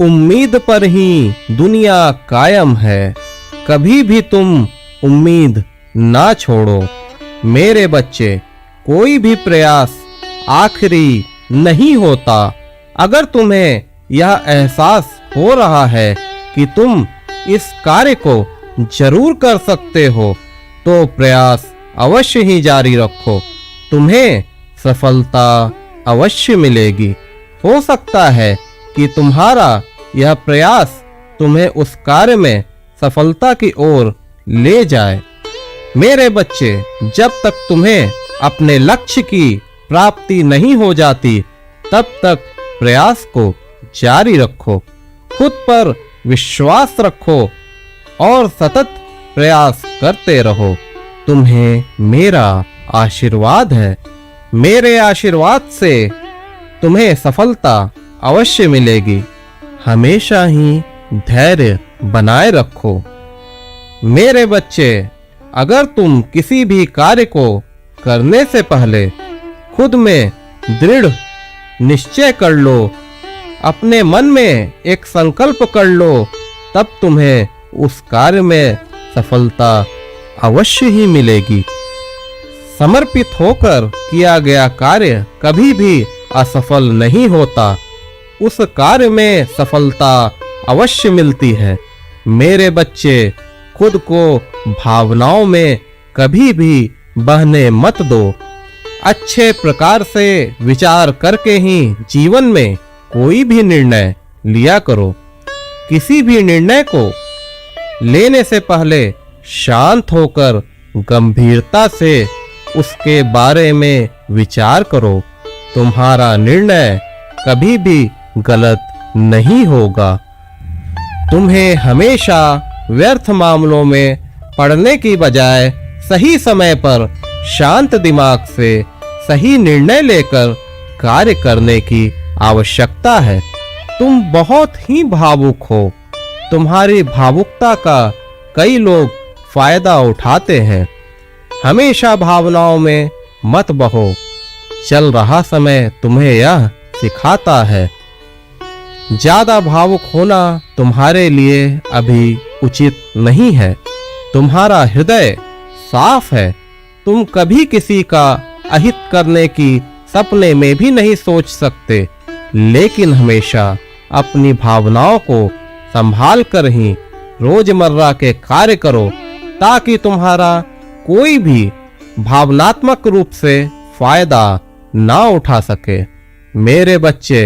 उम्मीद पर ही दुनिया कायम है, कभी भी तुम उम्मीद ना छोड़ो। मेरे बच्चे, कोई भी प्रयास आखिरी नहीं होता। अगर तुम्हें यह एहसास हो रहा है कि तुम इस कार्य को जरूर कर सकते हो, तो प्रयास अवश्य ही जारी रखो। तुम्हें सफलता अवश्य मिलेगी। हो सकता है कि तुम्हारा यह प्रयास तुम्हें उस कार्य में सफलता की ओर ले जाए। मेरे बच्चे, जब तक तुम्हें अपने लक्ष्य की प्राप्ति नहीं हो जाती, तब तक प्रयास को जारी रखो। खुद पर विश्वास रखो और सतत प्रयास करते रहो। तुम्हें मेरा आशीर्वाद है। मेरे आशीर्वाद से तुम्हें सफलता अवश्य मिलेगी। हमेशा ही धैर्य बनाए रखो। मेरे बच्चे, अगर तुम किसी भी कार्य को करने से पहले खुद में दृढ़ निश्चय कर लो, अपने मन में एक संकल्प कर लो, तब तुम्हें उस कार्य में सफलता अवश्य ही मिलेगी। समर्पित होकर किया गया कार्य कभी भी असफल नहीं होता। उस कार्य में सफलता अवश्य मिलती है। मेरे बच्चे, खुद को भावनाओं में कभी भी बहने मत दो। अच्छे प्रकार से विचार करके ही जीवन में कोई भी निर्णय लिया करो। किसी भी निर्णय को लेने से पहले शांत होकर गंभीरता से उसके बारे में विचार करो। तुम्हारा निर्णय कभी भी गलत नहीं होगा। तुम्हें हमेशा व्यर्थ मामलों में पड़ने की बजाय सही समय पर शांत दिमाग से सही निर्णय लेकर कार्य करने की आवश्यकता है। तुम बहुत ही भावुक हो। तुम्हारी भावुकता का कई लोग फायदा उठाते हैं। हमेशा भावनाओं में मत बहो। चल रहा समय तुम्हें यह सिखाता है। ज्यादा भावुक होना तुम्हारे लिए अभी उचित नहीं है। तुम्हारा हृदय साफ है। तुम कभी किसी का अहित करने की सपने में भी नहीं सोच सकते, लेकिन हमेशा अपनी भावनाओं को संभाल कर ही रोजमर्रा के कार्य करो, ताकि तुम्हारा कोई भी भावनात्मक रूप से फायदा ना उठा सके। मेरे बच्चे,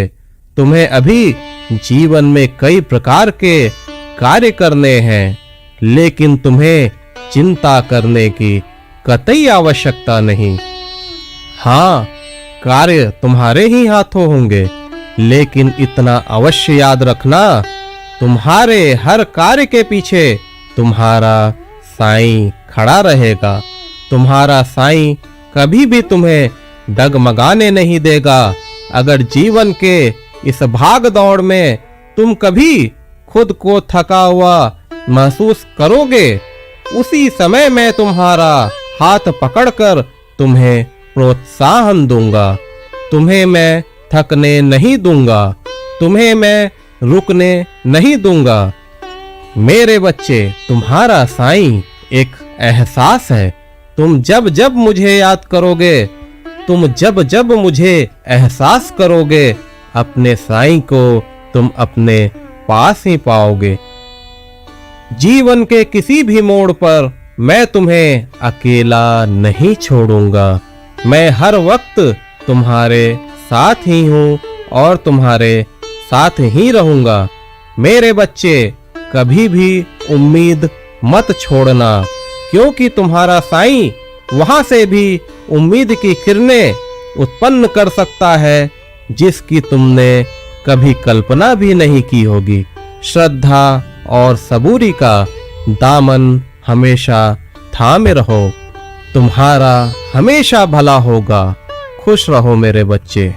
तुम्हें अभी जीवन में कई प्रकार के कार्य करने हैं, लेकिन तुम्हें चिंता करने की कतई आवश्यकता नहीं। हाँ, कार्य तुम्हारे ही हाथों होंगे, लेकिन इतना अवश्य याद रखना, तुम्हारे हर कार्य के पीछे तुम्हारा साईं खड़ा रहेगा। तुम्हारा साईं कभी भी तुम्हें डगमगाने नहीं देगा। अगर जीवन के इस भाग दौड़ में तुम कभी खुद को थका हुआ महसूस करोगे, उसी समय मैं तुम्हारा हाथ पकड़कर तुम्हें प्रोत्साहन दूंगा। तुम्हें मैं थकने नहीं दूंगा। तुम्हें मैं रुकने नहीं दूंगा। मेरे बच्चे, तुम्हारा साईं एक एहसास है। तुम जब जब मुझे याद करोगे, तुम जब जब मुझे एहसास करोगे, अपने साईं को तुम अपने पास ही पाओगे। जीवन के किसी भी मोड़ पर मैं तुम्हें अकेला नहीं छोड़ूंगा। मैं हर वक्त तुम्हारे साथ ही हूँ और तुम्हारे साथ ही रहूंगा। मेरे बच्चे, कभी भी उम्मीद मत छोड़ना, क्योंकि तुम्हारा साईं वहां से भी उम्मीद की किरणें उत्पन्न कर सकता है, जिसकी तुमने कभी कल्पना भी नहीं की होगी। श्रद्धा और सबूरी का दामन हमेशा थामे रहो। तुम्हारा हमेशा भला होगा। खुश रहो मेरे बच्चे।